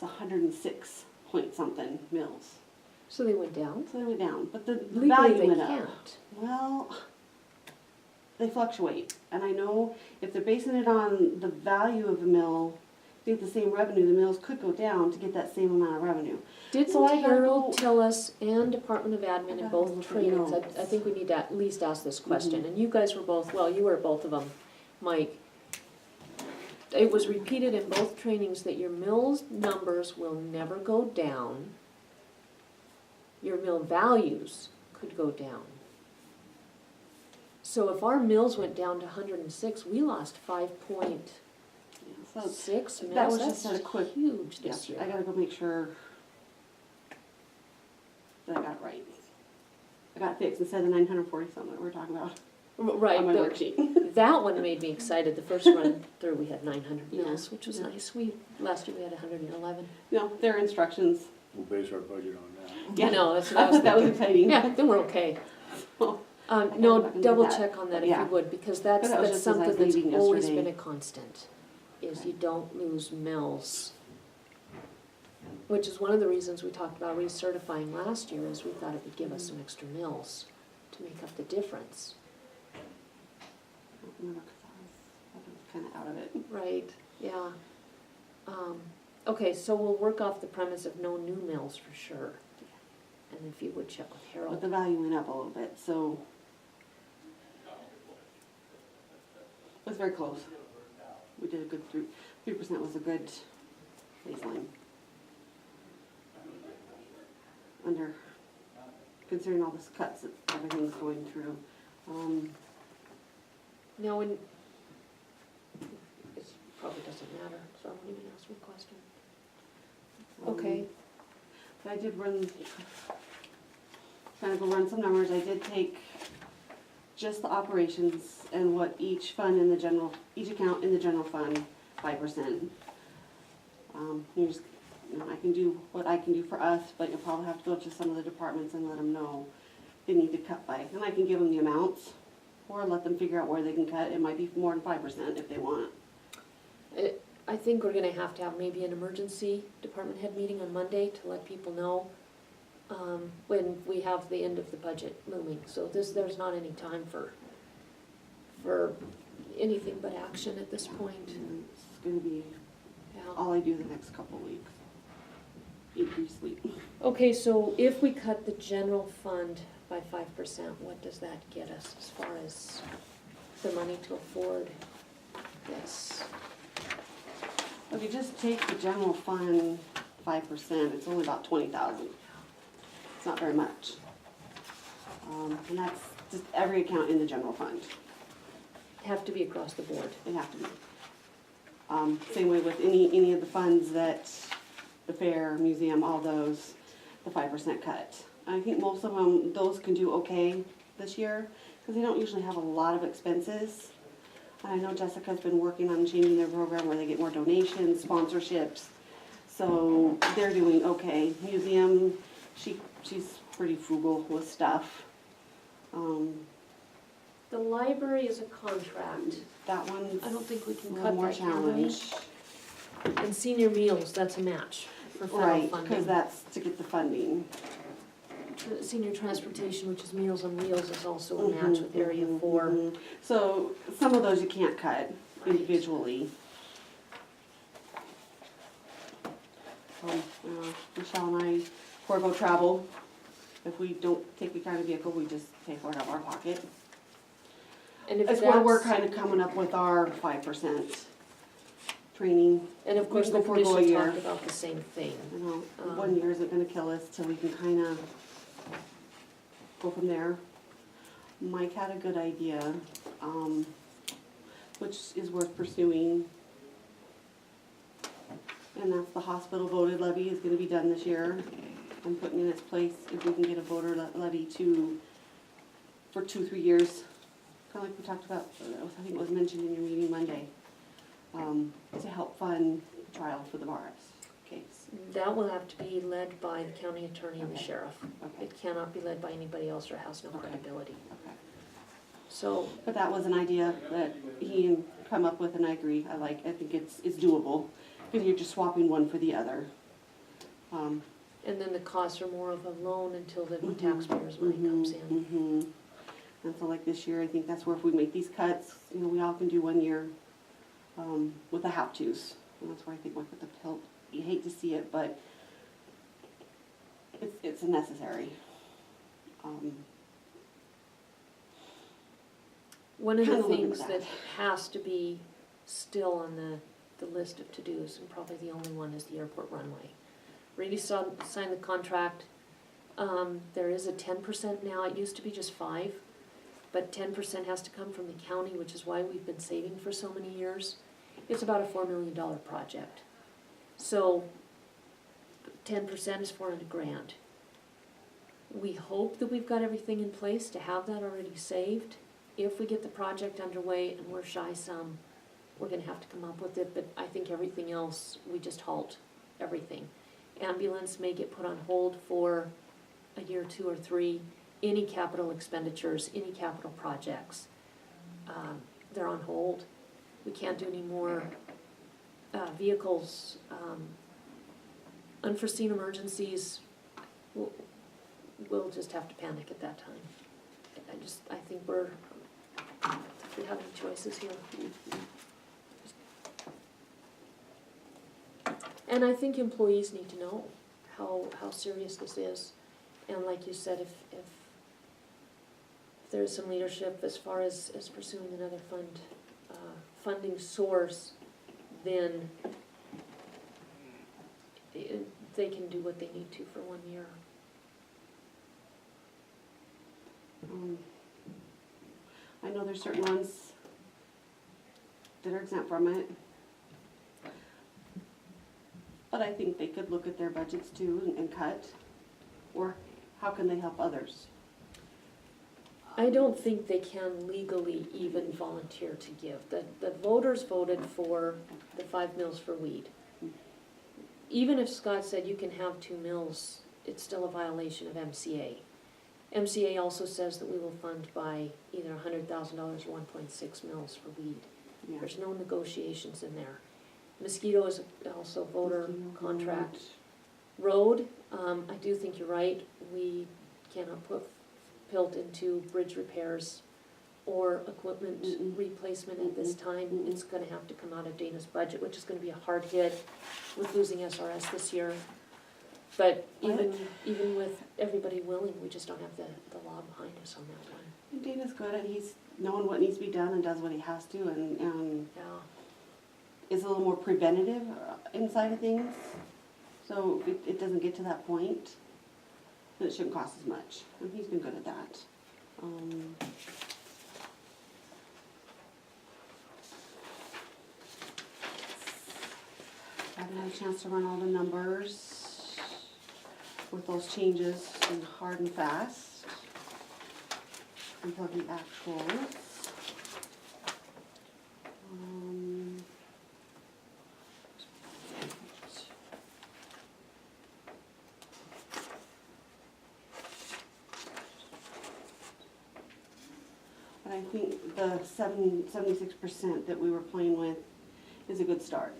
it's 106 point something mils. So they went down? So they went down, but the Legally, value they went up. can't. Well, they fluctuate, and I know if they're basing it on the value of a mill, to get the same revenue, the mills could go down to get that same amount of revenue. Didn't So I gotta Harold go- tell us, and Department of Admin in gotta both look at trainings, notes. I think we need to at least ask this question, Mhm. and you guys were both, well, you were both of them, Mike. It was repeated in both trainings that your mill's numbers will never go down. Your mill values could go down. So if our mills went down to 106, we lost 5.6 Yeah, so mills. that was That's just a quick- huge yeah, this year. I gotta go make sure that I got it right. I got it fixed instead of 940 something that we're talking about Right, on my but worksheet. that one made me excited. The first run through, we had 900 Yeah, mills, which was yeah. nice. Last year we had 111. No, their instructions. We'll base our budget on that. I know, that's what I was That was thinking. exciting. Yeah, then we're okay. Oh, No, I can do double that. check on that if Yeah. you would, because that's, But that was that's just as I was something that's leaving always yesterday. been a constant, is you don't lose mills. Which is one of the reasons we talked about recertifying last year, is we thought it would give us some extra mills to make up the difference. I don't remember 'cause I was kind of out of it. Right, yeah. Okay, so we'll work off the premise of no new mills for sure. And if you would check with But Harold. the value went up a little bit, so it was very close. We did a good 3% was a good baseline. Under, considering all this cuts that everything's going through. Now, when, it probably doesn't matter, so I won't even ask you a question. Okay, But I did run, trying to go run some numbers, I did take just the operations and what each fund in the general, each account in the general fund, 5%. Here's, I can do what I can do for us, but you'll probably have to go to some of the departments and let them know they need to cut by. And I can give them the amounts, or let them figure out where they can cut, it might be more than 5% if they want. I think we're gonna have to have maybe an emergency department head meeting on Monday to let people know when we have the end of the budget looming. So there's not any time for anything but action at this point. And it's gonna be Yeah. all I do the next couple of weeks. Eat, breathe, sleep. Okay, so if we cut the general fund by 5%, what does that get us as far as the money to afford this? If you just take the general fund 5%, it's only about 20,000. It's not very much. And that's just every account in the general fund. Have to be across the board. They have to be. Same way with any of the funds that, the fair, museum, all those, the 5% cut. I think most of them, those can do okay this year, because they don't usually have a lot of expenses. And I know Jessica's been working on changing their program where they get more donations, sponsorships, so they're doing okay. Museum, she's pretty frugal with stuff. The library is a contract, That one's I don't think we a can little cut more that, can we? challenge. And senior meals, that's a match for federal Right, because funding. that's to get the funding. The senior transportation, which is Meals on Wheels, is also a match with Area Mhm, 4. mhm. So some of those you can't cut individually. Michelle and I forego travel. If we don't take the kind of vehicle, we just pay for it out of our pocket. And if That's where we're that's, kind of coming up with our 5% training. and of course we the can go forego a commission year. talked about the same thing. You know, Um, 1 year isn't gonna kill us till we can kind of go from there. Mike had a good idea, which is worth pursuing. And that's the hospital voted levy is gonna be done this year. I'm putting in its place if we can get a voter levy for 2-3 years. Kind of like we talked about, I think it was mentioned in your meeting Monday, to help fund the trial for the Morris case. That will have to be led by the county attorney and the Okay. sheriff. Okay, It cannot be led by anybody else or has no Okay. credibility. okay. So, But that was an idea that he come up with, and I agree, I think it's doable, because you're just swapping one for the other. And then the costs are more of a loan until the taxpayers' money comes in. Mhm. And so like this year, I think that's where if we make these cuts, you know, we all can do 1 year, with the have-tos. And that's where I think like with the PILT, you hate to see it, but it's necessary. One of the Kinda looking things at that that. has to be still on the list of to-dos, and probably the only one, is the airport runway. Randy signed the contract. There is a 10% now, it used to be just 5, but 10% has to come from the county, which is why we've been saving for so many years. It's about a $4 million project. So 10% is $400,000. We hope that we've got everything in place to have that already saved. If we get the project underway and we're shy some, we're gonna have to come up with it, but I think everything else, we just halt everything. Ambulance may get put on hold for a year, 2 or 3. Any capital expenditures, any capital projects, they're on hold. We can't do any more vehicles, unforeseen emergencies. We'll just have to panic at that time. I think we have any choices here. And I think employees need to know how serious this is. And like you said, if there's some leadership as far as pursuing another funding source, then they can do what they need to for 1 year. I know there's certain ones that are exempt from it. But I think they could look at their budgets too and cut, or how can they help others? I don't think they can legally even volunteer to give. The voters voted for the 5 mills for weed. Even if Scott said you can have 2 mills, it's still a violation of MCA. MCA also says that we will fund by either $100,000 or 1.6 mills for weed. Yeah. There's no negotiations in there. Mosquito is also voter contract. Road, I do think you're right, we cannot put PILT into bridge repairs or equipment replacement at this time. It's gonna have to come out of Dana's budget, which is gonna be a hard hit with losing SRS this year. But even with everybody willing, we just don't have the law behind us on that one. And Dana's good at, he's knowing what needs to be done and does what he has to, and Yeah. is a little more preventative inside of things. So it doesn't get to that point, then it shouldn't cost as much, and he's been good at that. I haven't had a chance to run all the numbers with those changes in hard and fast until the actuals. But I think the 76% that we were playing with is a good start.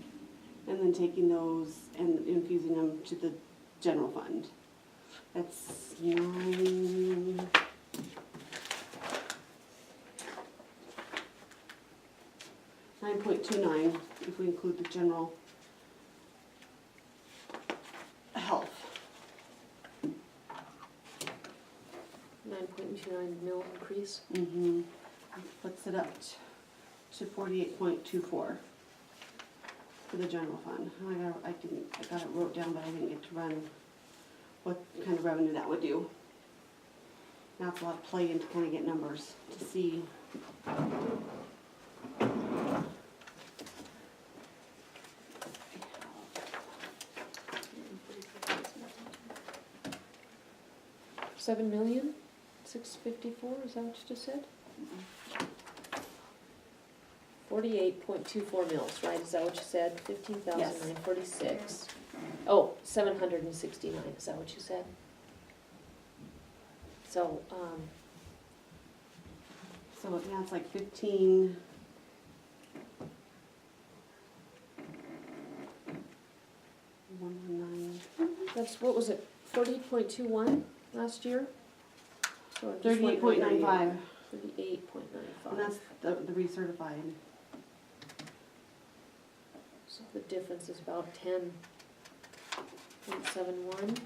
And then taking those and infusing them to the general fund. That's 9.29 if we include the general health. 9.29 mil increase. Puts it up to 48.24 for the general fund. I got it wrote down, but I didn't get to run what kind of revenue that would do. Now it's a lot of play in to kind of get numbers to see. $7,654,000, is that what you just said? 48.24 mils, right, is that what you said? 15,946. Oh, 769, is that what you said? So, So yeah, it's like 15. $119. That's, what was it, 40.21 last year? So I'm just 38.95, 38.95. and that's the recertified. So the difference is about 10.71.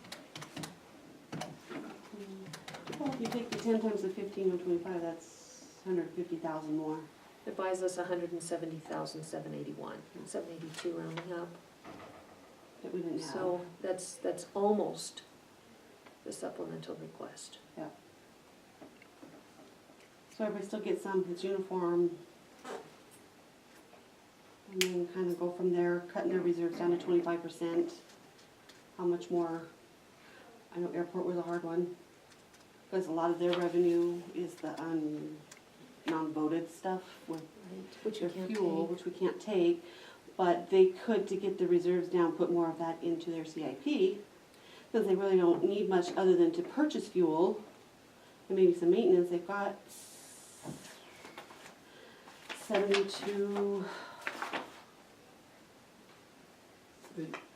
Well, if you take the 10 times the 15.25, that's 150,000 more. It buys us 170,781, 782 rounding up. That we didn't have. So that's almost the supplemental request. So everybody still gets some, it's uniform. And then kind of go from there, cutting their reserves down to 25%. How much more? I know airport was a hard one, because a lot of their revenue is the non-voted stuff with Right, which their you can't fuel, take. which we can't take. But they could, to get the reserves down, put more of that into their CIP, because they really don't need much other than to purchase fuel and maybe some maintenance. They've got 72.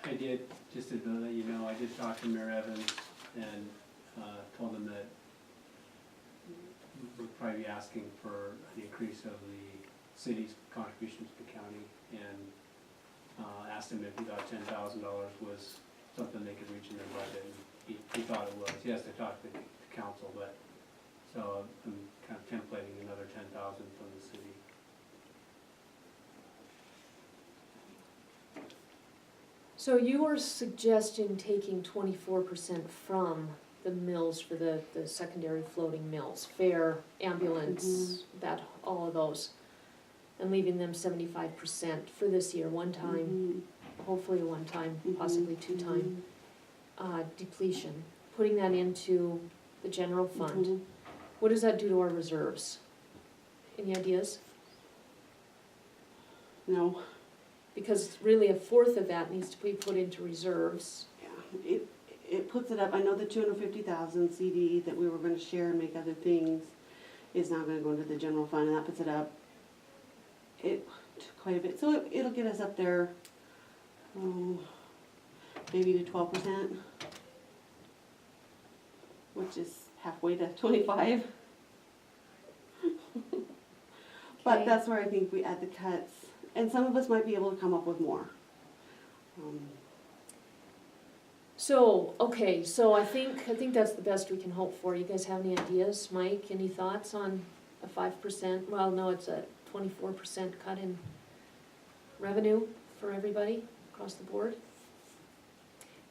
I did, just to let you know, I did talk to Mayor Evans and told him that we'll probably be asking for an increase of the city's contributions to the county, and asked him if he thought $10,000 was something they could reach in their budget, and he thought it was. He has to talk to the council, but, so I'm kind of templating another 10,000 from the city. So you were suggesting taking 24% from the mills for the secondary floating mills, fare, ambulance, that, all of those, and leaving them 75% for this year, one time, hopefully a one-time, possibly two-time depletion, putting that into the general fund. What does that do to our reserves? Any ideas? No. Because really a fourth of that needs to be put into reserves. Yeah, it puts it up. I know the 250,000 CD that we were going to share and make other things is now going to go into the general fund, and that puts it up. It quite a bit. So it'll get us up there, maybe to 12%, which is halfway to 25. But Okay. that's where I think we add the cuts, and some of us might be able to come up with more. So, okay, so I think that's the best we can hope for. You guys have any ideas? Mike, any thoughts on a 5%? Well, no, it's a 24% cut in revenue for everybody across the board.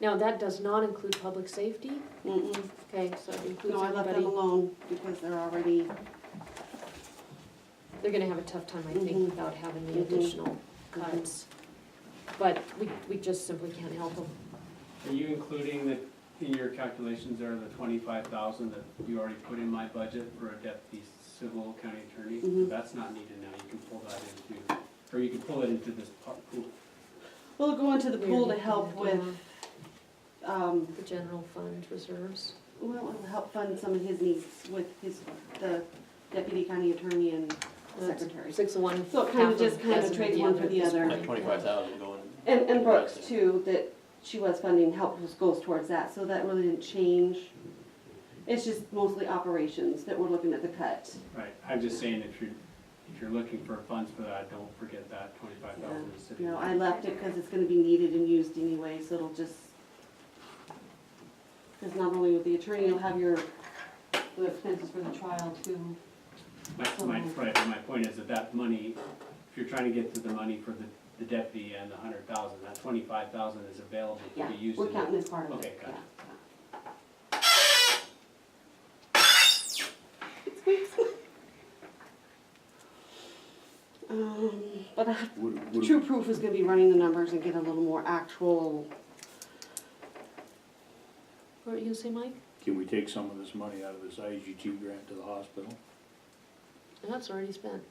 Now, that does not include public safety? Okay, so it includes No, I left them everybody. alone because they're already, They're gonna have a tough time, I think, Mhm. without having the additional cuts. But we just simply can't help them. Are you including the, in your calculations there, the 25,000 that you already put in my budget for a deputy civil county attorney? Mhm. That's not needed now, you can pull that into, or you can pull it into this pool. we'll go into the pool to We're help looking with, at the general fund reserves. well, it'll help fund some of his needs with the deputy county attorney and secretary. 6 of one. So it kind of half just kind of dozen trades one for at the this other. point. Like 25,000 going. And Brooks too, that she was funding, help just goes towards that, so that really didn't change. It's just mostly operations that we're looking at the cut. Right, I'm just saying if you're looking for funds for that, don't forget that 25,000 is sitting You know, there. I left it because it's gonna be needed and used anyway, so it'll just, because not only with the attorney, you'll have the expenses for the trial too. My point is that money, if you're trying to get to the money for the deputy and the 100,000, that 25,000 is available to Yeah, be used. we're in counting this part of it. Okay, gotcha. Yeah. It squeaks. But True Proof is gonna be running the numbers and get a little more actual, What were you gonna say, Mike? Can we take some of this money out of this IGT grant to the hospital? That's already spent.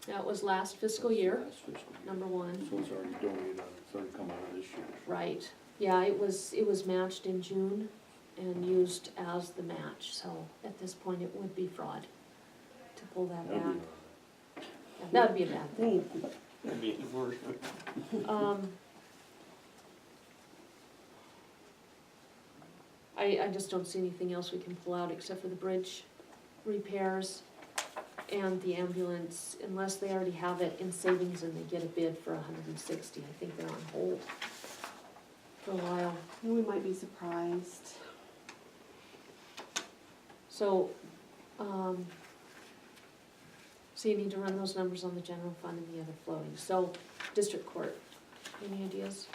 That was last fiscal year, Last fiscal year. number one. So it's already donated, it's already come out of this year. Right, yeah, it was matched in June and used as the match, so at this point it would be fraud to pull that That'd back. be- Yeah, that'd be a bad thing. That'd be worse. I just don't see anything else we can pull out except for the bridge repairs and the ambulance, unless they already have it in savings and they get a bid for 160. I think they're on hold for a while. We might be surprised. So, so you need to run those numbers on the general fund and the other floating. So, district court, any ideas?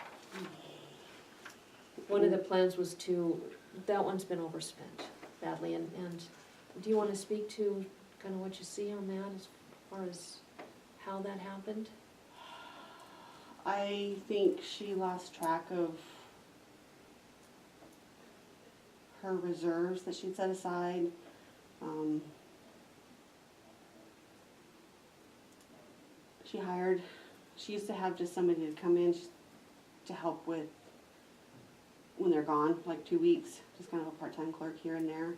One of the plans was to, that one's been overspent badly, and do you wanna speak to kinda what you see on that as far as how that happened? I think she lost track of her reserves that she'd set aside. She used to have just somebody to come in to help with when they're gone, like 2 weeks, just kind of a part-time clerk here and there.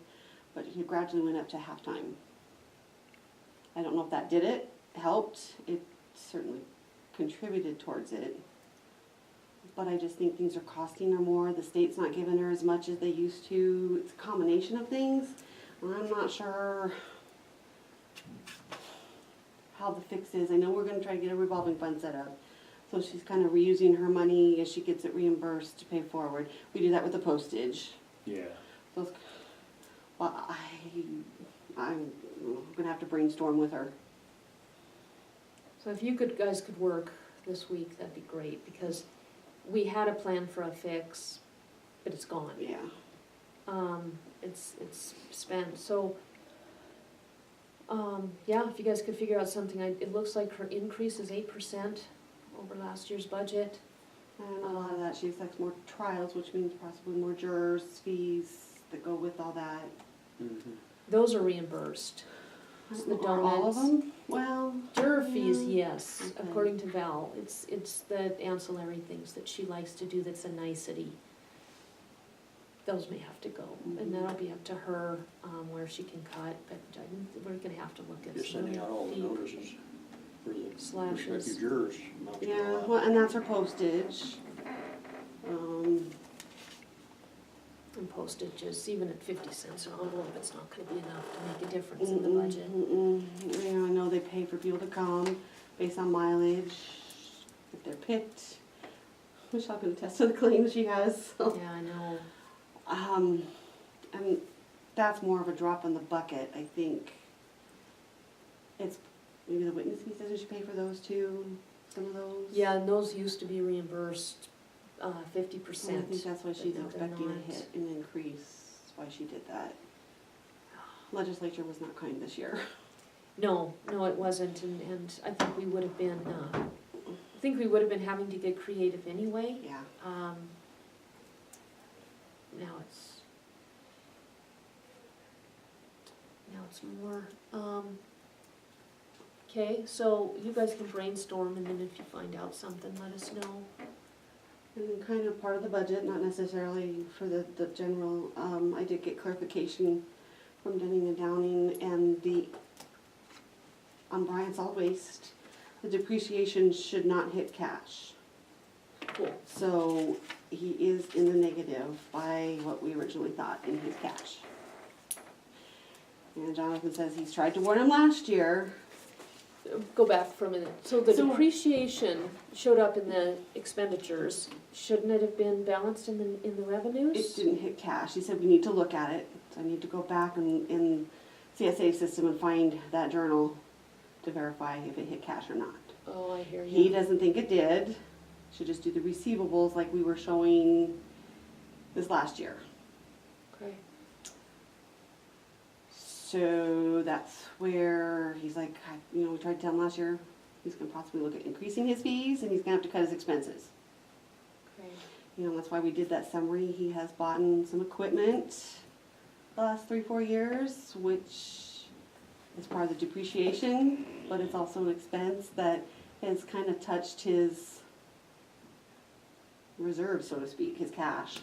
But he gradually went up to half-time. I don't know if that did it, helped, it certainly contributed towards it. But I just think things are costing her more, the state's not giving her as much as they used to, it's a combination of things. And I'm not sure how the fix is, I know we're gonna try to get a revolving fund set up. So she's kind of reusing her money as she gets it reimbursed to pay forward. We do that with the postage. Yeah. So it's, well, I'm gonna have to brainstorm with her. So if you guys could work this week, that'd be great, because we had a plan for a fix, but it's gone. Yeah. It's spent, so, yeah, if you guys could figure out something, it looks like her increase is 8% over last year's budget. And a lot of that, she expects more trials, which means possibly more jurors, fees that go with all that. Those are reimbursed. I It's don't the know, are all of donuts. them? Well, Juror fees, Yeah. yes, Okay. according to Val, it's the ancillary things that she likes to do that's a nicety. Those may have to go, and that'll be up to her, where she can cut, but we're gonna have to look at You're some sending out all the deep notices for the slashes. respective jurors. amounts to yeah, all that. well, and that's her postage. And postages, even at 50 cents an envelope, it's not gonna be enough to make a difference in the budget. Yeah, I know they pay for people to come based on mileage, if they're picked. Michelle can attest to the claims she has, so. Yeah, I know. And that's more of a drop in the bucket, I think. It's, maybe the witness fees, doesn't she pay for those too, some of those? Yeah, and those used to be reimbursed 50%. And I think that's why she's but they're expecting not. a hit, an increase, that's why she did that. Legislature was not kind this year. No, it wasn't, and I think we would have been, having to get creative anyway. Yeah. Now it's more, okay, so you guys can brainstorm, and then if you find out something, let us know. And then kind of part of the budget, not necessarily for the general, I did get clarification from Denning and Downing and on Bryant Solid Waste, the depreciation should not hit cash. Cool. So he is in the negative by what we originally thought in his cash. And Jonathan says he's tried to warn him last year. Go back for a minute. So the So- depreciation showed up in the expenditures. Shouldn't it have been balanced in the revenues? It didn't hit cash. He said we need to look at it. So I need to go back in CSA system and find that journal to verify if it hit cash or not. Oh, I hear He you. doesn't think it did. Should just do the receivables like we were showing this last year. Okay. So that's where he's like, we tried to tell him last year, he's gonna possibly look at increasing his fees and he's gonna have to cut his expenses. Okay. That's why we did that summary. He has bought some equipment the last 3-4 years, which is part of the depreciation, but it's also an expense that has kind of touched his reserve, so to speak, his cash.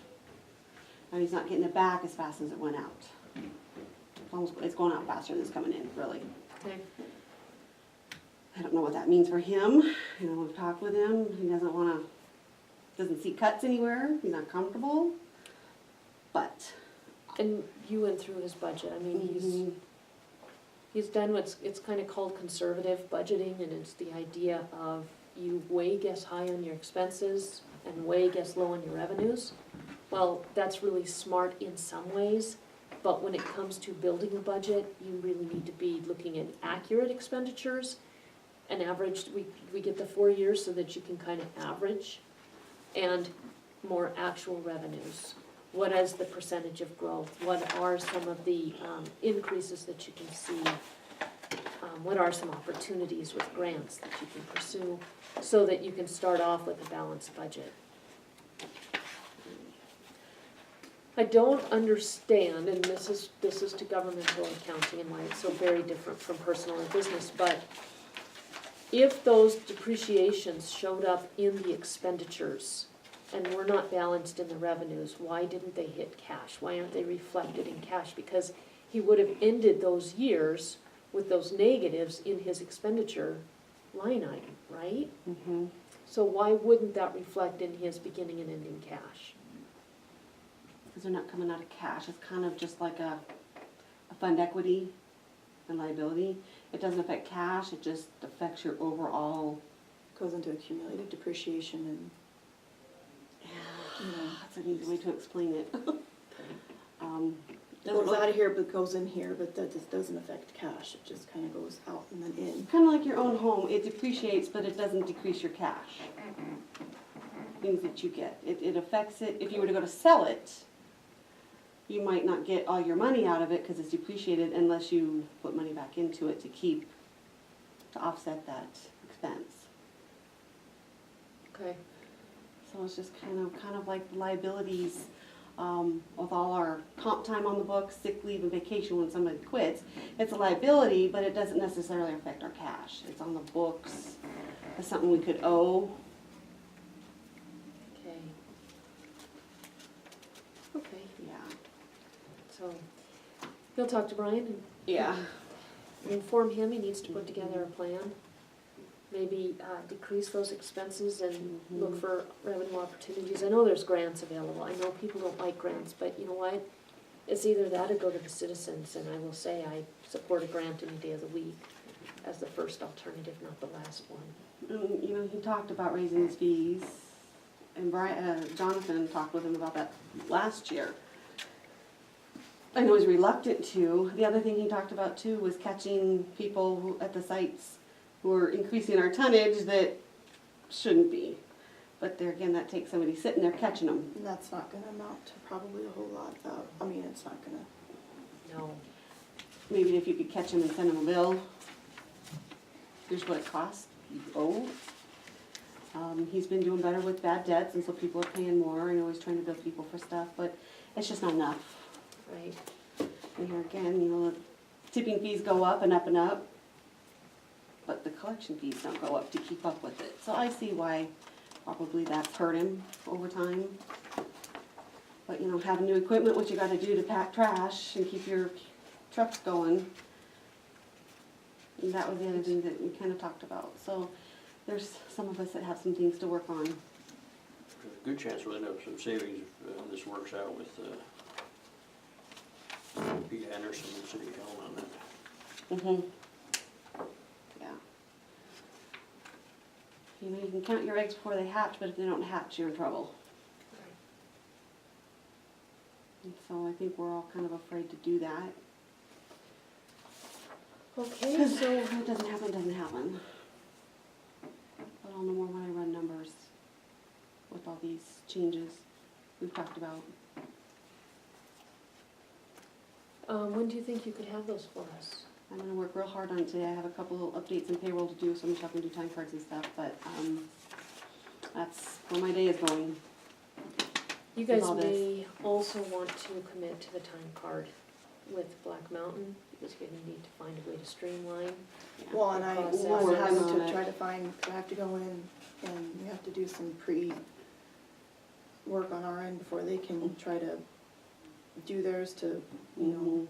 And he's not getting it back as fast as it went out. It's going out faster than it's coming in, really. Okay. I don't know what that means for him. We've talked with him. He doesn't see cuts anywhere. He's not comfortable. But And you went through his budget, I mean, Mhm. he's done it's kind of called conservative budgeting, and it's the idea of you way guess high on your expenses and way guess low on your revenues. Well, that's really smart in some ways, but when it comes to building a budget, you really need to be looking at accurate expenditures and averaged, we get the 4 years so that you can kind of average, and more actual revenues. What is the percentage of growth? What are some of the increases that you can see? What are some opportunities with grants that you can pursue so that you can start off with a balanced budget? I don't understand, and this is to governmental accounting and why it's so very different from personal and business, but if those depreciations showed up in the expenditures and were not balanced in the revenues, why didn't they hit cash? Why aren't they reflected in cash? Because he would have ended those years with those negatives in his expenditure line item, right? Mhm. So why wouldn't that reflect in his beginning and ending cash? Because they're not coming out of cash, it's kind of just like a fund equity and liability. It doesn't affect cash, it just affects your overall, Goes into accumulated depreciation and, you know, that's an easy way to explain it. goes out of here but goes in here, but that just doesn't affect cash, it just kinda goes out and then in. Kind of like your own home, it depreciates, but it doesn't decrease your cash. Things that you get, it affects it, if you were to go to sell it, you might not get all your money out of it because it's depreciated unless you put money back into it to offset that expense. Okay. So it's just kind of like liabilities, with all our comp time on the books, sick leave and vacation when somebody quits. It's a liability, but it doesn't necessarily affect our cash. It's on the books, it's something we could owe. Okay. Okay, Yeah. so you'll talk to Brian and Yeah. inform him, he needs to put together a plan. Maybe decrease those expenses and look Mhm. for revenue opportunities. I know there's grants available, I know people don't like grants, but you know what? It's either that or go to the citizens, and I will say I support a grant any day of the week as the first alternative, not the last one. You know, he talked about raising his fees, and Jonathan talked with him about that last year. I know he's reluctant to. The other thing he talked about too was catching people at the sites who are increasing our tonnage that shouldn't be. But there again, that takes somebody sitting there catching them. And that's not gonna amount to probably a whole lot, I mean, it's not gonna, No. Maybe if you could catch them and send them a bill. Here's what it costs, you owe. He's been doing better with bad debts, and so people are paying more. I know he's trying to bill people for stuff, but it's just not enough. Right, And here again, you know, the tipping fees go up and up and up, but the collection fees don't go up to keep up with it. So I see why probably that's hurt him over time. But, you know, having new equipment, what you gotta do to pack trash and keep your trucks going. And that was the other thing that we kinda talked about. So there's some of us that have some things to work on. There's a good chance we'll end up with some savings if this works out with Pete Anderson and City Hall on that. Yeah. You know, you can count your eggs before they hatch, but if they don't hatch, you're in trouble. And so I think we're all kind of afraid to do that. okay, Because so, if it doesn't happen, it doesn't happen. But I'll know more when I run numbers with all these changes we've talked about. when do you think you could have those for us? I'm gonna work real hard on it today. I have a couple of updates in payroll to do, so I'm shopping to do time cards and stuff, but, that's where my day is going. You With guys all this. may also want to commit to the time card with Black Mountain, because you're gonna need to find a way to streamline. Yeah. well, and I Process. was We're having working on to it. try to find, I have to go in and we have to do some work on our end before they can try to do theirs to, you know. Mhm.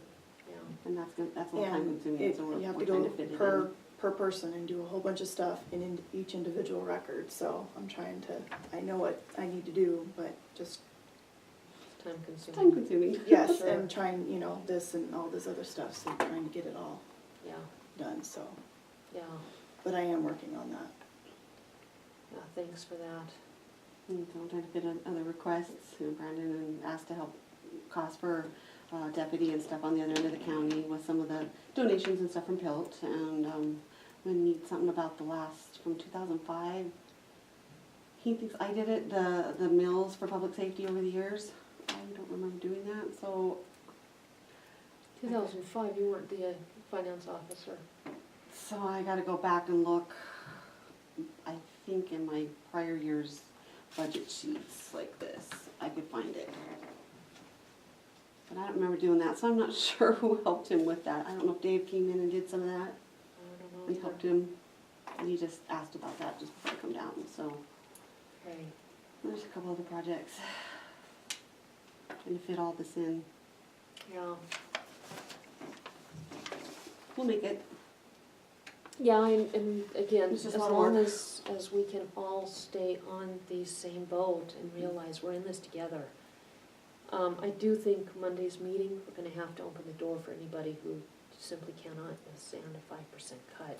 Yeah. And that's a little time And consuming, so you have we're to trying go to fit it per in. person and do a whole bunch of stuff in each individual record, so I'm trying to, I know what I need to do, but just time Time consuming. consuming. Yes, Sure. and trying, you know, this and all this other stuff, so trying to get it all Yeah, done, so. yeah, But I am working on that. yeah, thanks for that. And so I'm trying to fit in other requests, Brandon and asked to help cost for deputy and stuff on the other end of the county with some of the donations and stuff from Pilt, and we need something about the last, from 2005. He thinks I did it, the mills for public safety over the years. I don't remember doing that, so 2005, you weren't the finance officer. I gotta go back and look, I think in my prior year's budget sheets like this, I could find it. But I don't remember doing that, so I'm not sure who helped him with that. I don't know if Dave came in and did some of that. I don't know. We either. helped him, and he just asked about that just before I come down, so. Okay. There's a couple other projects. Trying to fit all this in. Yeah, We'll make it. yeah, and again, It's as just a lot of long work. as we can all stay on the same boat and realize we're in this together. I do think Monday's meeting, we're gonna have to open the door for anybody who simply cannot stand a 5% cut.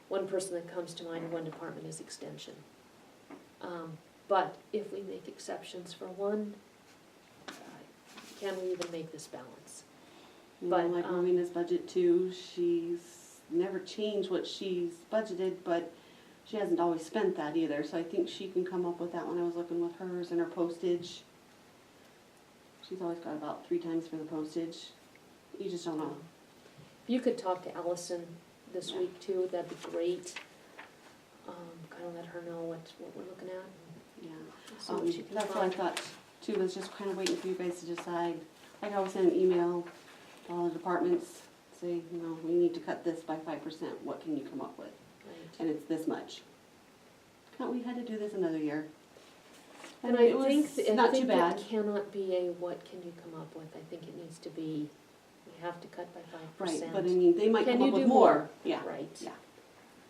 One person that comes to mind in one department is extension. But if we make exceptions for one, can we even make this balance? You But, know, like Rowena's budget too, she's never changed what she's budgeted, but she hasn't always spent that either, so I think she can come up with that when I was looking with hers and her postage. She's always got about 3 times for the postage. You just don't know. If you could talk to Allison this Yeah. week too, that'd be great. Kind of let her know what we're looking at, Yeah. and see what she can That's what I find. thought too, was just kind of waiting for you guys to decide. Like I always send an email to all the departments, say, you know, we need to cut this by 5%, what can you come up with? Right. And it's this much. We had to do this another year. And it I was think, not too bad. it cannot be a what can you come up with, I think it needs to be, we have to cut by 5%. Right, but I mean, they might Can come you up with do more. more? Yeah, Right. yeah.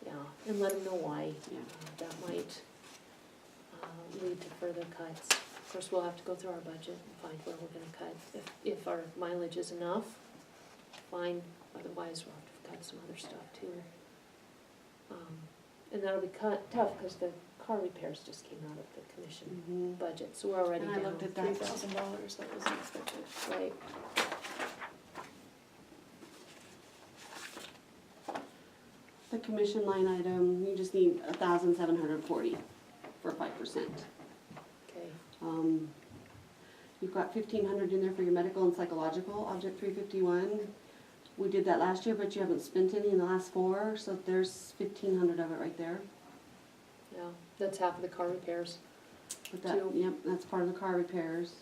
Yeah, and let them know why. Yeah. That might lead to further cuts. Of course, we'll have to go through our budget and find where we're gonna cut. If our mileage is enough, fine, otherwise we'll have to cut some other stuff too. And that'll be tough, because the car repairs just came out of the commission Mhm. budget, so we're already And I down. looked at that. $3,000, that wasn't expected. Right, The commission line item, you just need 1,740 for 5%. okay, You've got 1,500 in there for your medical and psychological, object 351. We did that last year, but you haven't spent any in the last 4, so there's 1,500 of it right there. yeah, that's half of the car repairs. But that, Two. yep, that's part of the car repairs.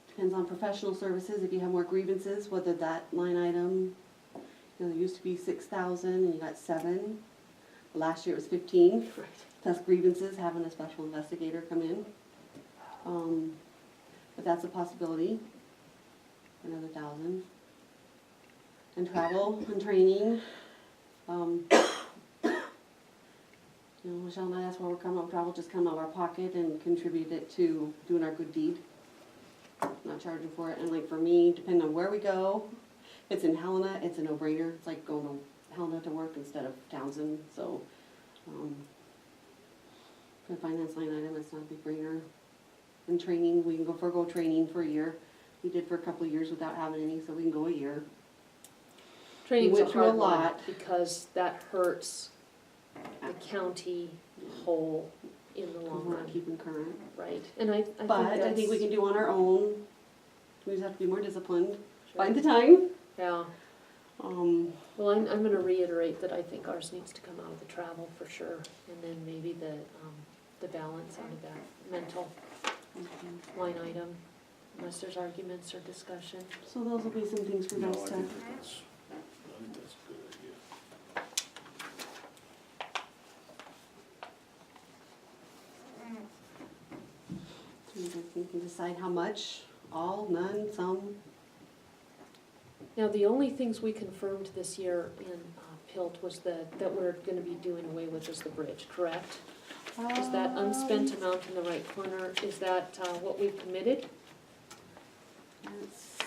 Depends on professional services, if you have more grievances, whether that line item, you know, there used to be 6,000 and you got 7. Last year it was 15, Right. plus grievances, having a special investigator come in. But that's a possibility, another 1,000. And travel and training, you know, Michelle and I, that's where we're coming up, travel just come out of our pocket and contribute it to doing our good deed. Not charging for it, and like for me, depending on where we go, if it's in Helena, it's a no-brainer, it's like going to Helena to work instead of Townsend, so, for the finance line item, it's not a big brainer. And training, we can forego training for a year, we did for a couple of years without having any, so we can go a year. Training's went a through a hard one, lot. because that hurts the county whole in the long Because we're not run, keeping current. right? And I think But I think we that's- can do on our own, we just have to be more disciplined, find the time. Yeah, Um, well, I'm gonna reiterate that I think ours needs to come out of the travel for sure, and then maybe the balance out of that mental line item, unless there's arguments or discussion. so those will be some things for No, I guys to. think that's a good idea. So you guys can decide how much, all, none, some. Now, the only things we confirmed this year in Pilt was that we're gonna be doing away with is the bridge, correct? Is that unspent amount in the right corner, is that what we've committed? Let's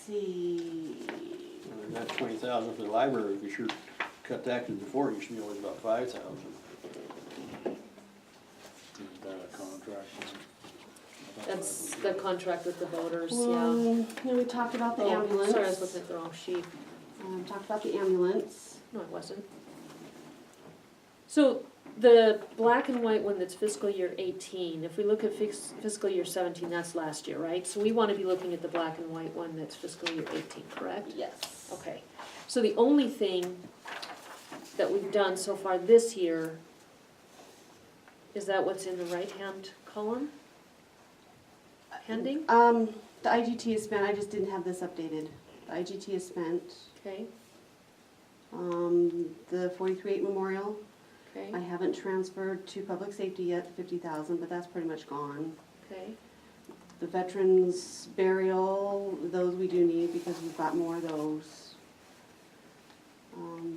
see. And that 20,000 for the library, if you sure cut taxes before, it used to be only about 5,000. Is that a contract? That's the contract with the voters, yeah. Yeah, we talked about the Oh, ambulance. sorry, I was looking at the wrong sheet. Talked about the ambulance. No, it wasn't. So the black and white one that's fiscal year 18, if we look at fiscal year 17, that's last year, right? So we want to be looking at the black and white one that's fiscal year 18, correct? Yes. Okay. So the only thing that we've done so far this year, is that what's in the right-hand column? Pending? The IGT is spent, I just didn't have this updated. The IGT is spent. Okay, The 43-8 memorial, I okay, haven't transferred to public safety yet, 50,000, but that's pretty much gone. okay. The veterans burial, those we do need because we've got more of those.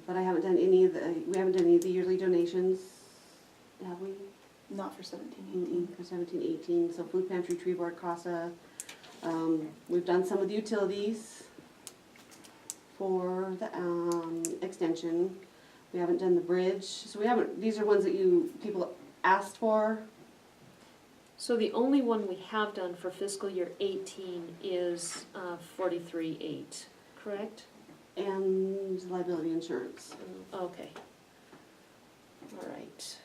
But I haven't done any of the, we haven't done any of the yearly donations, have we? Not for 17, 18. For 17-18, so food pantry, tree board, CASA. We've done some of the utilities for the extension. We haven't done the bridge, so we haven't, these are ones that people asked for. So the only one we have done for fiscal year 18 is 43.8, correct? And liability insurance. Okay. All right.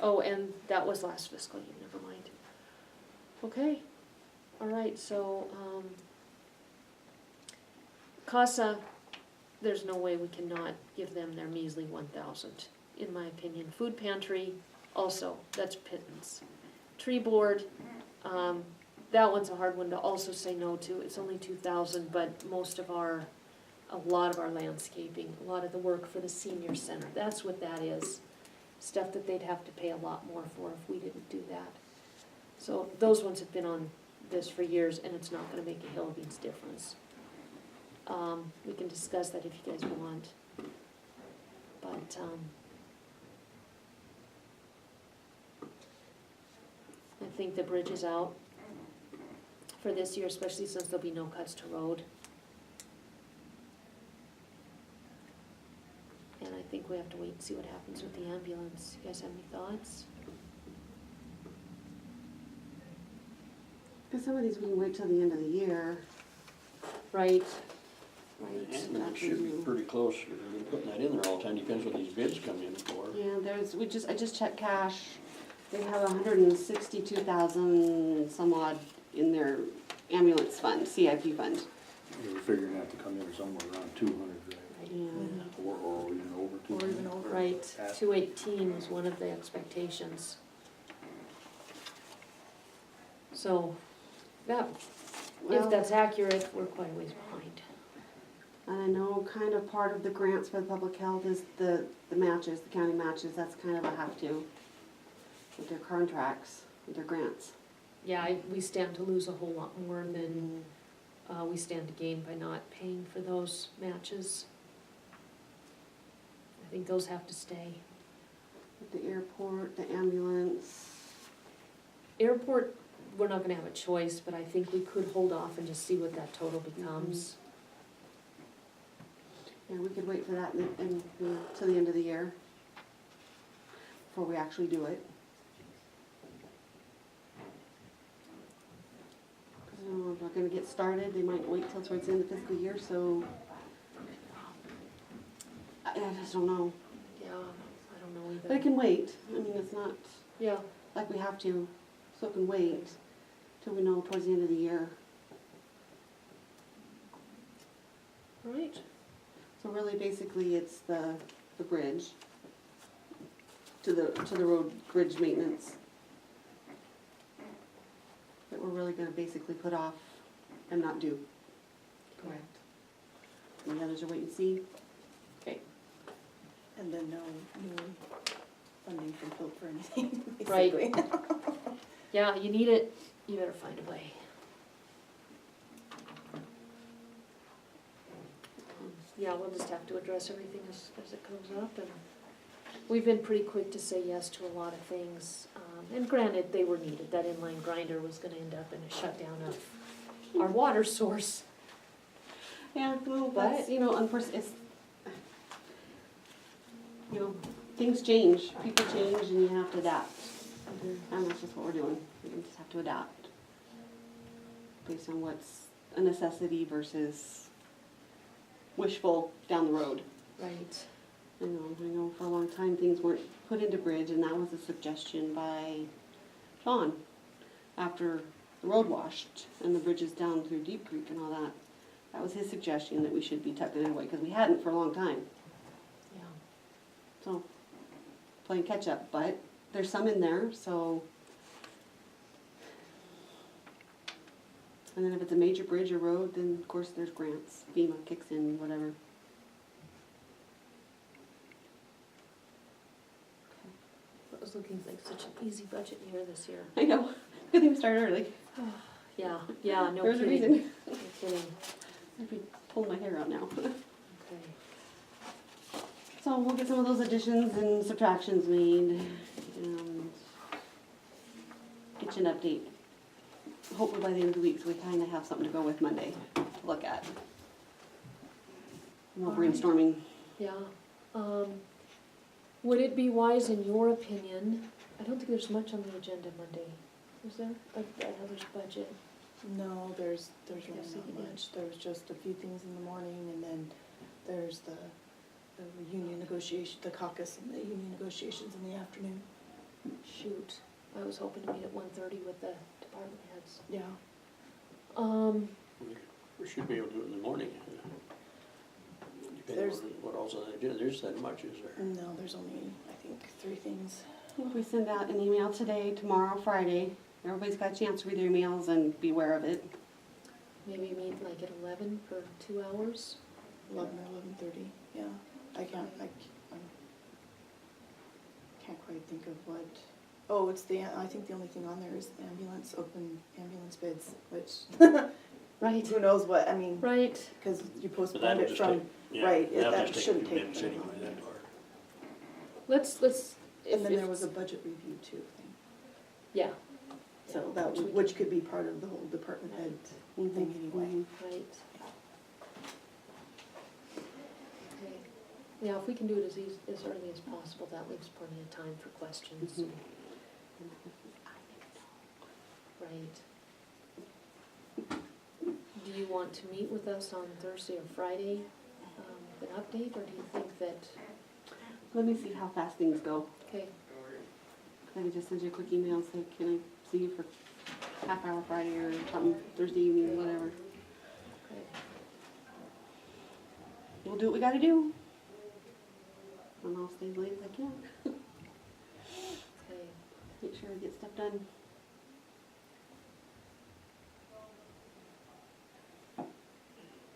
Oh, and that was last fiscal year, never mind. Okay, all right, so, CASA, there's no way we cannot give them their measly 1,000, in my opinion. Food pantry, also, that's pittance. Tree board, that one's a hard one to also say no to, it's only 2,000, but a lot of our landscaping, a lot of the work for the senior center, that's what that is. Stuff that they'd have to pay a lot more for if we didn't do that. So those ones have been on this for years, and it's not gonna make a hill of beans difference. We can discuss that if you guys want. But, I think the bridge is out for this year, especially since there'll be no cuts to road. And I think we have to wait and see what happens with the ambulance. You guys have any thoughts? Because some of these we can wait till the end of the year. Right. The ambulance should be pretty close, if you've been putting that in there all the time, depends what these bids come in for. Yeah, I just checked cash. They have 162,000 some odd in their ambulance fund, CIP fund. You were figuring that to come in somewhere around 200, right? Yeah. Or even over 200. Or even over. Right, 218 was one of the expectations. So, that, Well- if that's accurate, we're quite a ways behind. And I know kind of part of the grants for the public health is the matches, the county matches, that's kind of a have to with their contracts, with their grants. Yeah, we stand to lose a whole lot more than we stand to gain by not paying for those matches. I think those have to stay. With the airport, the ambulance. Airport, we're not gonna have a choice, but I think we could hold off and just see what that total becomes. Yeah, we could wait for that till the end of the year before we actually do it. 'Cause I don't know if we're gonna get started, they might wait till towards the end of the fiscal year, so I just don't know. Yeah, I don't know But it either. can wait, I mean, it's not Yeah, like we have to, so it can wait till we know towards the end of the year. right. So really, basically, it's the bridge, to the road bridge maintenance that we're really gonna basically put off and not do. Correct. And the others are wait and see. And then no funding from Phil for anything, Right. basically. Yeah, you need it, you better find a way. Yeah, we'll just have to address everything as it comes up, and we've been pretty quick to say yes to a lot of things. And granted, they were needed. That inline grinder was gonna end up in a shutdown of our water source. Yeah, well, that's, you know, it's, you know, things change, people change, and you have to adapt. And that's just what we're doing, we just have to adapt. Based on what's a necessity versus wishful down the road. Right. I know for a long time things weren't put into bridge, and that was a suggestion by Sean after the road washed and the bridges down through Deep Creek and all that. That was his suggestion, that we should be tucking it away, because we hadn't for a long time. Yeah. So, playing catch up, but there's some in there, so. And then if it's a major bridge or road, then of course there's grants, FEMA kicks in, whatever. It was looking like such an easy budget year this year. I know, good thing we started early. Yeah, no There's a kidding. reason. No kidding. I'd be pulling my hair out now. Okay. So we'll get some of those additions and subtractions made and get you an update. Hopefully by the end of the week, so we kinda have something to go with Monday to look at. More brainstorming. Yeah. Would it be wise, in your opinion, I don't think there's much on the agenda Monday, is there? Like, I know there's budget. No, there's really Yes, not yeah. much. There was just a few things in the morning, and then there's the union negotiation, the caucus and the union negotiations in the afternoon. Shoot, I was hoping to meet at 1:30 with the department heads. Yeah. We should be able to do it in the morning. Depending There's- on what else on the agenda, there's that much, is there? No, there's only, I think, 3 things. I think we send out an email today, tomorrow, Friday. Everybody's got a chance to read their emails and be aware of it. Maybe meet like at 11 for 2 hours. 11 or 11:30, yeah. I can't quite think of what, oh, I think the only thing on there is open ambulance bids, which, Right. who knows what, I mean, Right. because you But postponed that'll it just from, take, yeah, right, that'll that just take a shouldn't few take minutes very anyway, long. that part. Let's, And then if- there was a budget review too, thing. yeah, So that, Which we which could be part of the whole department head thing anyway. right. Okay. Yeah, if we can do it as early as possible, that leaves plenty of time for questions. Mhm. Right. Do you want to meet with us on Thursday or Friday, with an update, or do you think that, Let me see how fast things go. okay, I can just send you a quick email and say, can I see you for half hour Friday or something, Thursday evening, whatever. okay, We'll do what we gotta do. And I'll stay as late as I can. okay. Make sure I get stuff done.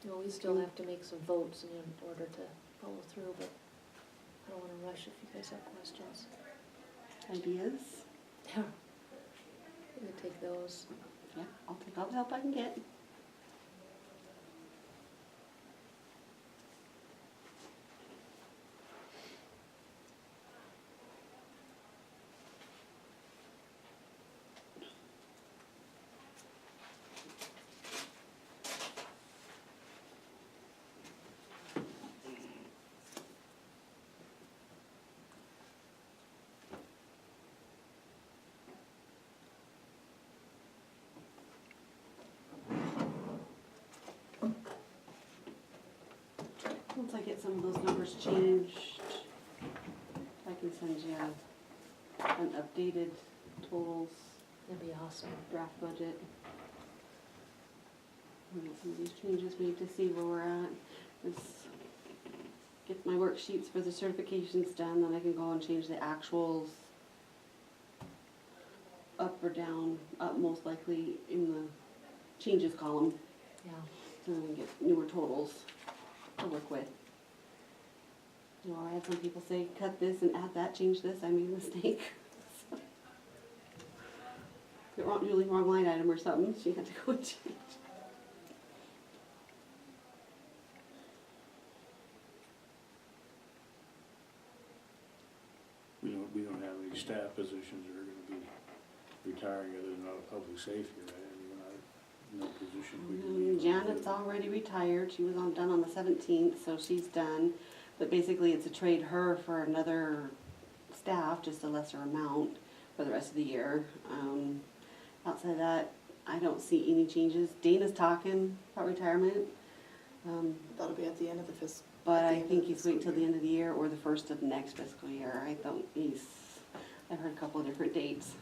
Well, we still have to make some votes in order to follow through, but I don't wanna rush if you guys have questions. Ideas? Yeah. We'll take those. Yeah, I'll take all the help I can get. Once I get some of those numbers changed, I can send you an updated totals That'd be awesome. draft budget. We'll get some of these changes made to see where we're at. Get my worksheets for the certifications done, then I can go and change the actuals up or down, up most likely in the changes column, Yeah. so then we get newer totals to work with. You know, I had some people say, cut this and add that, change this, I made a mistake. Really wrong line item or something, she had to go and change. staff positions that are gonna be retiring other than out of public safety, right? I mean, we're not in no position we can leave. Janet's already retired, she was done on the 17th, so she's done. But basically, it's a trade her for another staff, just a lesser amount for the rest of the year. Outside of that, I don't see any changes. Dana's talking about retirement, That'll be at the end of the fiscal. but at the I end of think the he's waiting till fiscal the end of the year or the first of next fiscal year. I've heard a couple of different dates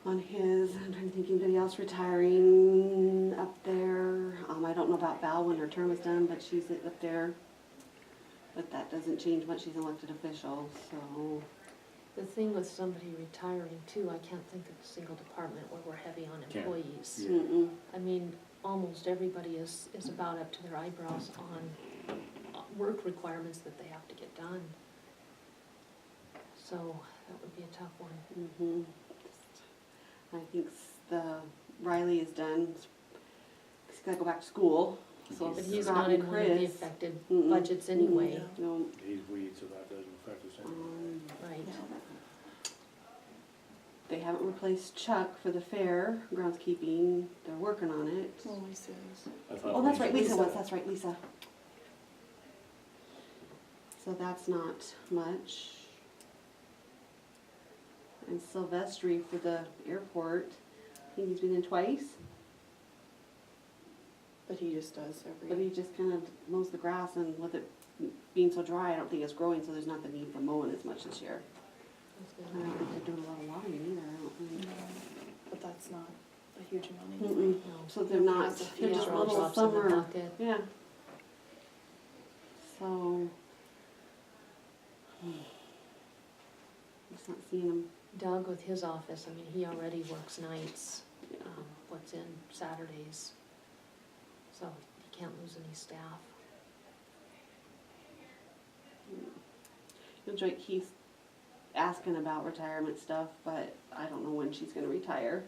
on his. I'm trying to think anybody else retiring up there. I don't know about Val when her term is done, but she's up there. But that doesn't change much, she's an elected official, so. The thing with somebody retiring too, I can't think of a single department where we're heavy on Can't. employees. Yeah. Mm-mm. I mean, almost everybody is about up to their eyebrows on work requirements that they have to get done. So that would be a tough one. Mhm. I think Riley is done. He's gotta go back to school, so. But he's Scott not and in one of the Chris- affected Mm-mm. budgets anyway, Mm, No, He's weeds, so that doesn't affect us anyway. right? they haven't replaced Chuck for the fair, groundskeeping, they're working on it. Well, Lisa's. I thought Oh, that's right, Lisa Lisa. was, that's right, Lisa. So that's not much. And Silvestri for the airport, I think he's been in twice, But he just does but every, he just kind of mows the grass, and with it being so dry, I don't think it's growing, so there's not the need for mowing as much this year. I don't think they're doing a lot of watering either, I don't think. but that's not a huge amount either. Mm-mm. No. So they're not, These they're are just all little drops in the summer, bucket. yeah. So. Just not seeing them, Doug with his office, I mean, he already works nights, what's in Saturdays. So he can't lose any staff. Drake keeps asking about retirement stuff, but I don't know when she's gonna retire.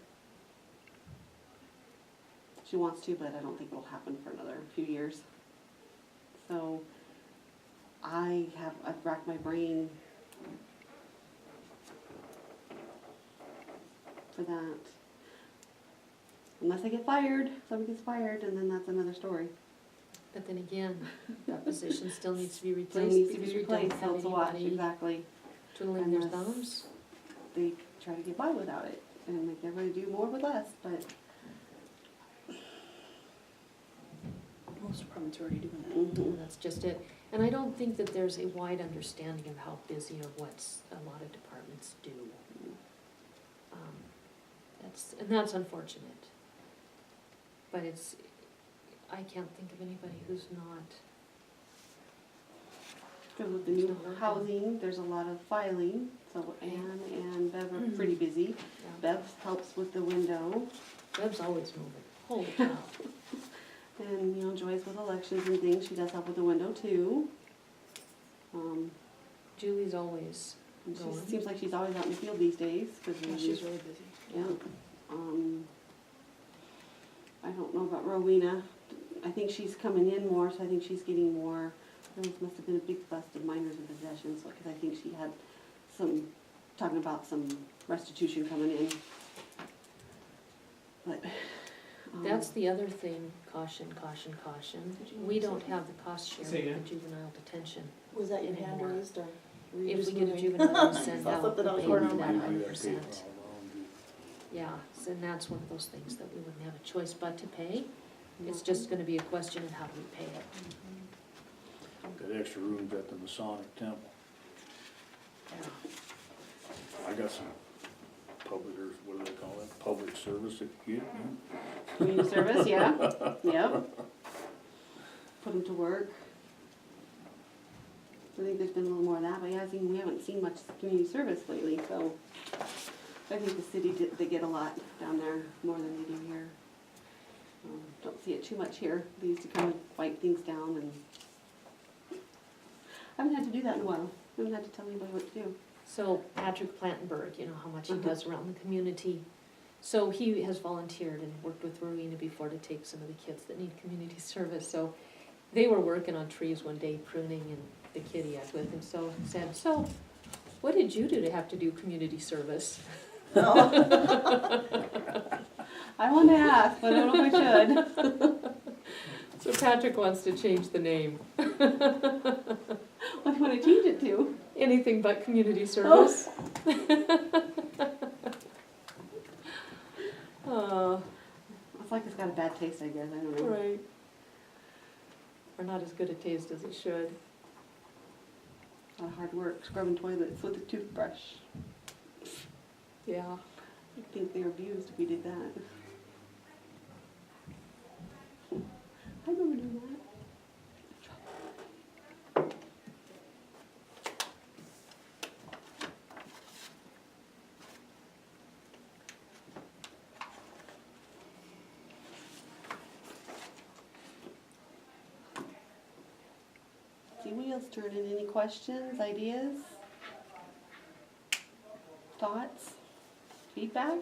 She wants to, but I don't think it'll happen for another few years. So I've racked my brain for that. Unless I get fired, somebody gets fired, and then that's another story. But then again, that position still needs to be Still replaced needs to because be we don't replaced, so have it's a watch, anybody exactly. twiddling their Unless- thumbs. They try to get by without it and make everybody do more with less, but. Most departments are already doing that. Mhm. And that's just it. And I don't think that there's a wide understanding of how busy or what a lot of departments do. That's unfortunate. But I can't think of anybody who's not. Because with the new housing, there's a lot of filing, so Ann and Bev are pretty busy. Bev helps with the window, Deb's always moving. Holy cow. and, Joy's with elections and things, she does help with the window too. Julie's always And she going. seems like she's always out in the field these days, because Yeah, she's really busy. yeah. I don't know about Rowena, I think she's coming in more, so I think she's getting more. There must have been a big bust of minors in possession, so, because I think she had talking about some restitution coming in. But. That's the other thing, caution, caution, caution. We don't have the cost Say sharing again? for juvenile detention. Was that your hand Anymore. raised or? were you If just we get a moving? juvenile, we send Saw out, something we on the pay corner for of that my eye. 100%. Yeah, so and that's one of those things that we wouldn't have a choice but to pay. It's just gonna be a question of how do we pay it. Got extra rooms at the Masonic Temple. I got some public, or what do they call it, public service that you get, Community service, yeah, yep. Put them to work. I think there's been a little more of that, but yeah, we haven't seen much community service lately, so I think the city they get a lot down there, more than they do here. Don't see it too much here. They used to come and wipe things down, and I haven't had to do that in a while. I haven't had to tell anybody what to do. So Patrick Plantenberg, you know how much he Mhm. does around the community. So he has volunteered and worked with Rowena before to take some of the kids that need community service. So they were working on trees one day, pruning, and the kid he had with him said, so What did you do to have to do community service? I want to ask, but I don't know if I should. So Patrick wants to change the name. What do you want to change it to? Anything but community service. It's like it's got a bad taste, I guess, I don't know. Right. Or not as good a taste as it should. A lot of hard work scrubbing toilets with a toothbrush. Yeah. You'd think they were abused if we did that. I remember doing that. See wheels turning. Any questions, ideas? Thoughts? Feedback?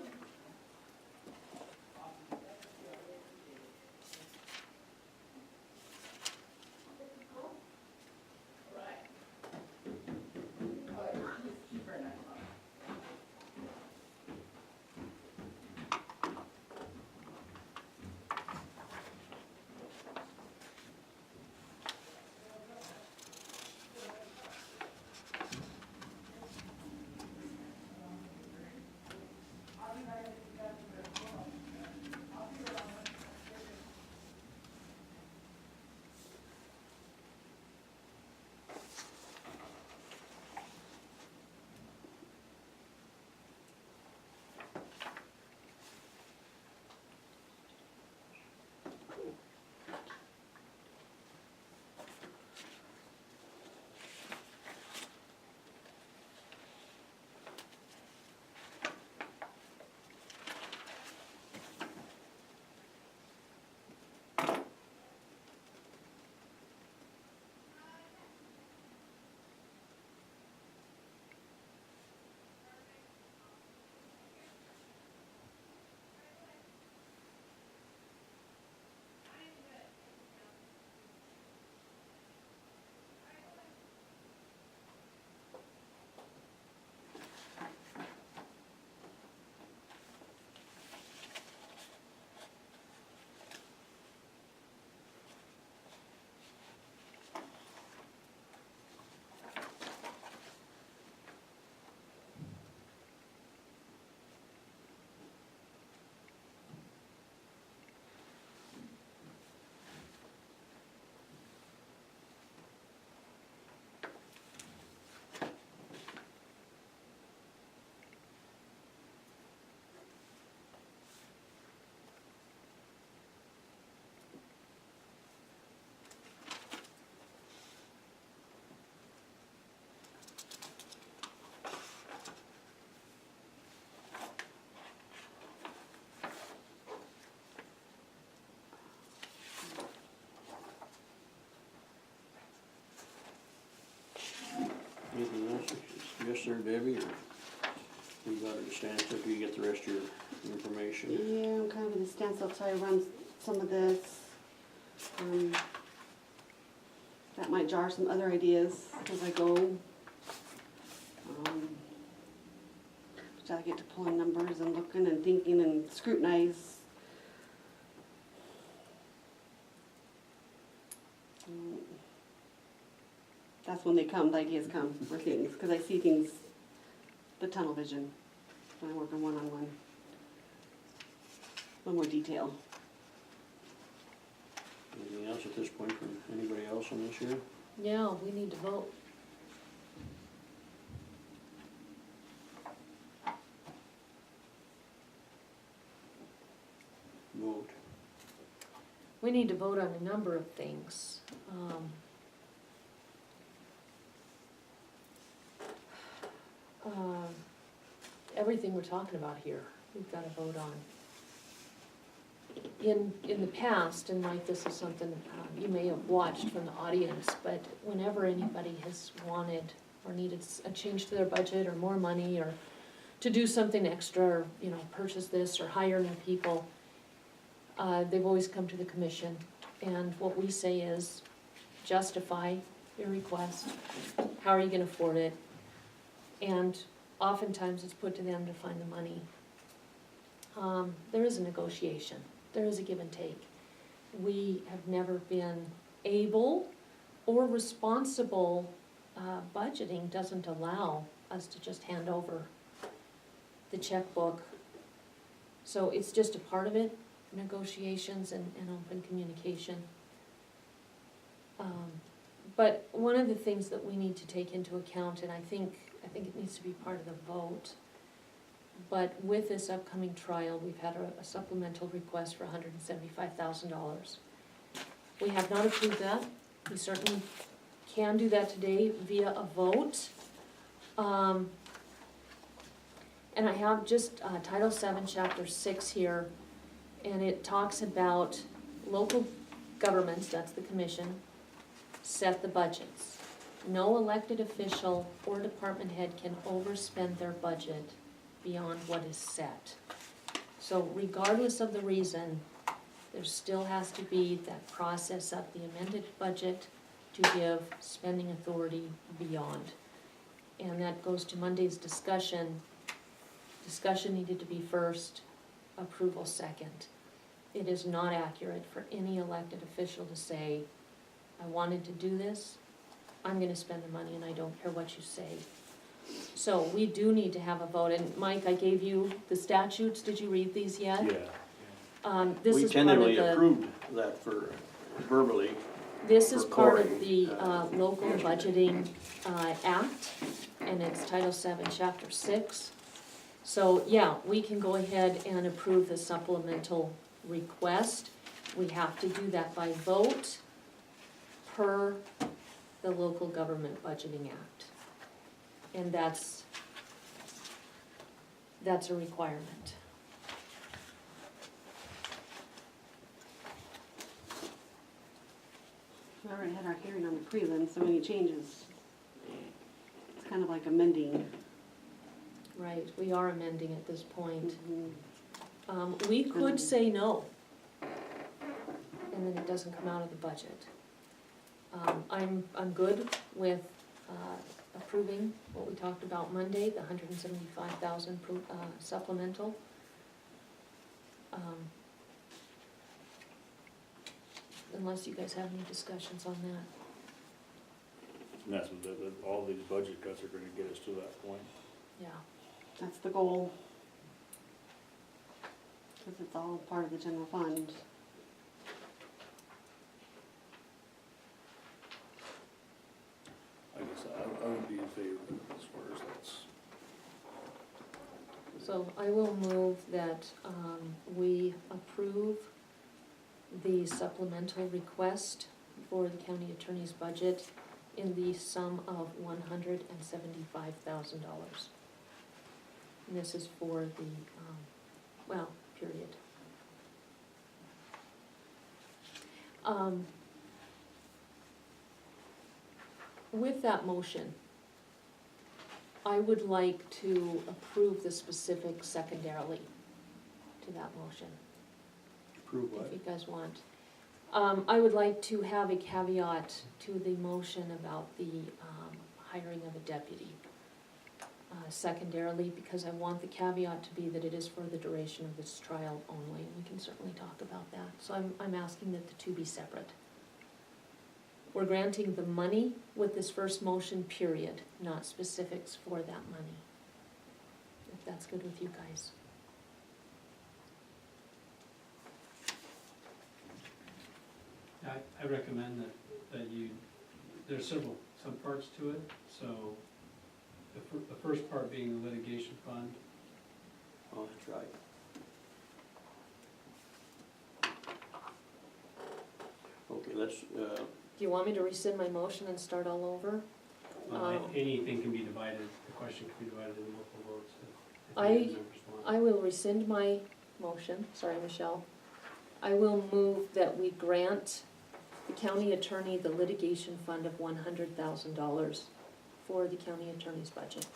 Anything else? Yes, sir, Debbie, or you got her to stand up till you get the rest of your information? Yeah, I'm kind of at a standstill till I run some of this. That might jar some other ideas as I go. But I get to pulling numbers and looking and thinking and scrutinize. That's when they come, the ideas come for things, because I see things, the tunnel vision, when I work on one-on-one. A little more detail. Anything else at this point from anybody else on this here? Yeah, we need to vote. Vote. We need to vote on a number of things. Everything we're talking about here, we've got to vote on. In the past, and Mike, this is something you may have watched from the audience, but whenever anybody has wanted or needed a change to their budget or more money or to do something extra, or, you know, purchase this or hire new people, they've always come to the commission. And what we say is, justify your request. How are you gonna afford it? And oftentimes it's put to them to find the money. There is a negotiation, there is a give and take. We have never been able or responsible, budgeting doesn't allow us to just hand over the checkbook. So it's just a part of it, negotiations and open communication. But one of the things that we need to take into account, and I think it needs to be part of the vote, but with this upcoming trial, we've had a supplemental request for $175,000. We have not approved that. We certainly can do that today via a vote. And I have just Title VII, Chapter 6 here, and it talks about local governments, that's the commission, set the budgets. No elected official or department head can overspend their budget beyond what is set. So regardless of the reason, there still has to be that process of the amended budget to give spending authority beyond. And that goes to Monday's discussion. Discussion needed to be first, approval second. It is not accurate for any elected official to say, I wanted to do this, I'm gonna spend the money and I don't care what you say. So we do need to have a vote, and Mike, I gave you the statutes, did you read these yet? Yeah. This We is part of tentatively the, approved that for verbally. this is for part of Cory, the local budgeting act, and it's Title VII, Chapter 6. So, yeah, we can go ahead and approve the supplemental request. We have to do that by vote per the Local Government Budgeting Act. And that's a requirement. We already had our hearing on the prelim, so any changes, it's kind of like amending. Right, we are amending at this point. Mhm. We could say no, and then it doesn't come out of the budget. I'm good with approving what we talked about Monday, the $175,000 supplemental. Unless you guys have any discussions on that. And that's what, all these budget cuts are gonna get us to that point. Yeah. That's the goal. Because it's all part of the general fund. I guess I would be in favor of it as far as that's. So I will move that we approve the supplemental request for the county attorney's budget in the sum of $175,000. And this is for the, period. With that motion, I would like to approve the specific secondarily to that motion, Approve if what? you guys want. I would like to have a caveat to the motion about the hiring of a deputy. Secondarily, because I want the caveat to be that it is for the duration of this trial only, and we can certainly talk about that. So I'm asking that the two be separate. We're granting the money with this first motion, period, not specifics for that money. If that's good with you guys. I recommend that you, there's some parts to it, so the first part being the litigation fund. Oh, that's right. Okay, let's, Do you want me to rescind my motion and start all over? Anything can be divided, the question can be divided in local votes. if I- the members want. I will rescind my motion, sorry, Michelle. I will move that we grant the county attorney the litigation fund of $100,000 for the county attorney's budget.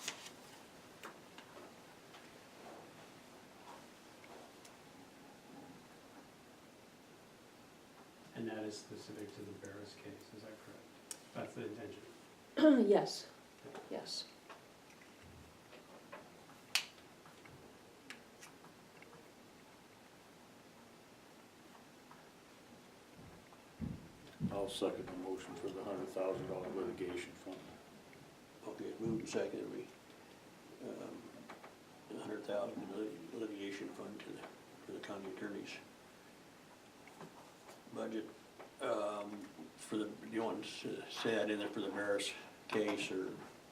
And that is specific to the Barris case, is that correct? That's the intention. Yes, yes. I'll second the motion for the $100,000 litigation fund. Okay, moved and seconded, $100,000 litigation fund to the county attorney's budget. For the, do you want to say that in there for the Barris case, or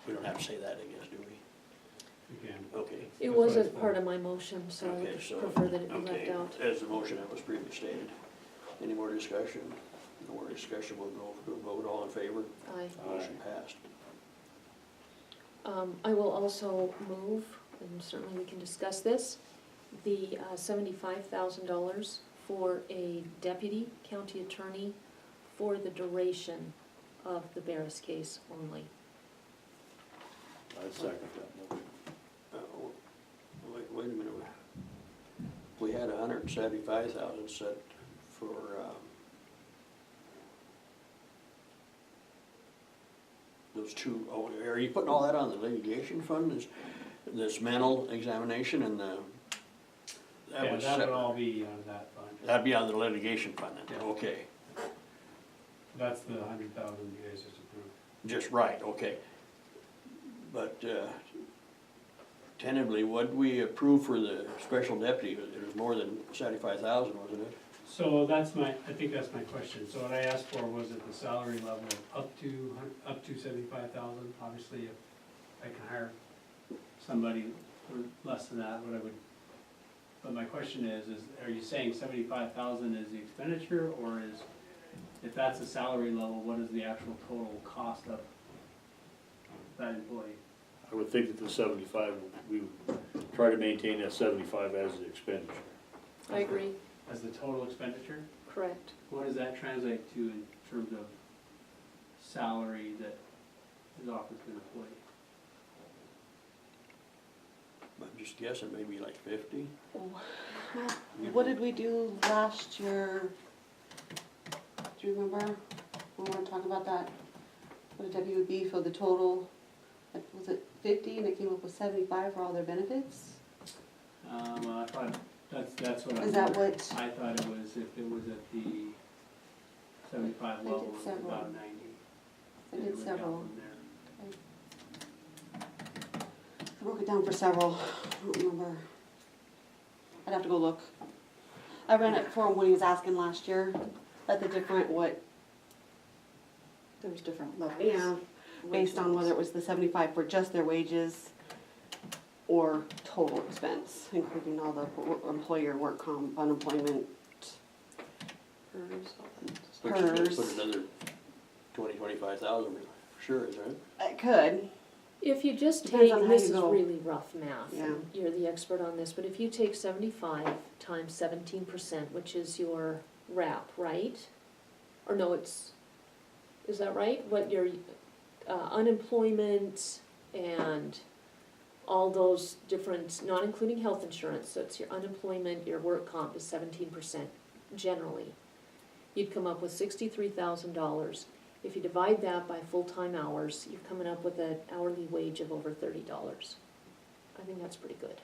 we don't have to say that, I guess, do we? Again, Okay, It That's what wasn't it's part for. of my motion, so I okay, would so, prefer that it be left okay, out. as the motion that was previously stated. Any more discussion? No more discussion, we'll go to a vote, all in favor? Aye. Motion passed. I will also move, and certainly we can discuss this, the $75,000 for a deputy county attorney for the duration of the Barris case only. I second that motion. Wait a minute, we had 175,000 set for, those two, oh, are you putting all that on the litigation fund, this mental examination and the? yeah, was that would set- all be out of that fund. That'd be on the litigation fund then, Yeah. okay, That's the 100,000 you guys just approved. just right, okay. But tentatively, what'd we approve for the special deputy? It was more than 75,000, wasn't it? So that's I think that's my question. So what I asked for was at the salary level of up to 75,000. Obviously, if I can hire somebody for less than that, but my question is are you saying 75,000 is the expenditure, or if that's the salary level, what is the actual total cost of that employee? I would think that the 75, we would try to maintain that 75 as the expenditure. I agree, As the total expenditure? correct. What does that translate to in terms of salary that is offered to an employee? I'm just guessing, maybe like 50? What did we do last year? Do you remember? When we were talking about that, what a deputy would be for the total, like, was it 50 and it came up with 75 for all their benefits? I thought, that's what I. Is that wondered. what- I thought it was, if it was at the 75 I did level, it was several. about 90. I It did went down several. from there. I broke it down for several, I don't remember. I'd have to go look. I ran it for him when he was asking last year, at the different, There's different levels. yeah, based on whether it was the 75 for just their wages or total expense, including all the employer work comp, unemployment. Which is gonna Hers. put another 25,000 for sure, is that? It could, If you just Depends take, on how this you is go. really rough math, Yeah. and you're the expert on this, but if you take 75 times 17%, which is your wrap, right? Or no, is that right? What your unemployment and all those different, not including health insurance, so it's your unemployment, your work comp is 17% generally. You'd come up with $63,000. If you divide that by full-time hours, you're coming up with an hourly wage of over $30. I think that's pretty good.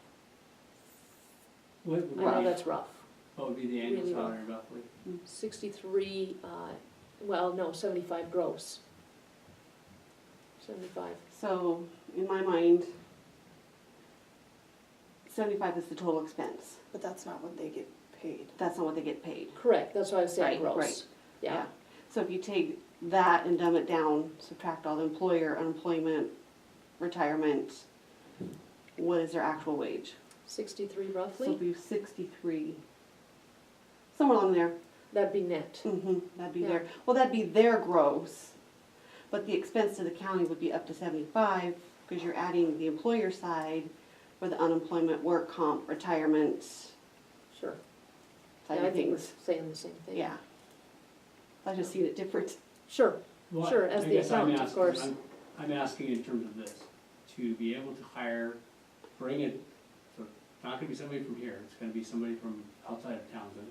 What I know would be, that's rough. what would be the annual really rough. salary roughly? 63, 75 gross. 75. so in my mind, 75 is the total expense. But that's not what they get paid. That's not what they get paid. Correct, that's what I was saying, Right, gross. right. Yeah, So if you take that and dumb it down, subtract all the employer, unemployment, retirement, what is their actual wage? 63 So it'd roughly, be 63, somewhere along there. that'd be net. That'd be Yeah. their, well, that'd be their gross, but the expense to the county would be up to 75, because you're adding the employer side for the unemployment, work comp, retirement Sure. side Yeah, I of think we're things. saying the same thing. Yeah. I just seen it different. Sure, Well, Sure, as I the guess I'm accountant, of asking- course. I'm asking in terms of this, to be able to hire, bring it, so it's not gonna be somebody from here, it's gonna be somebody from outside of Townsend.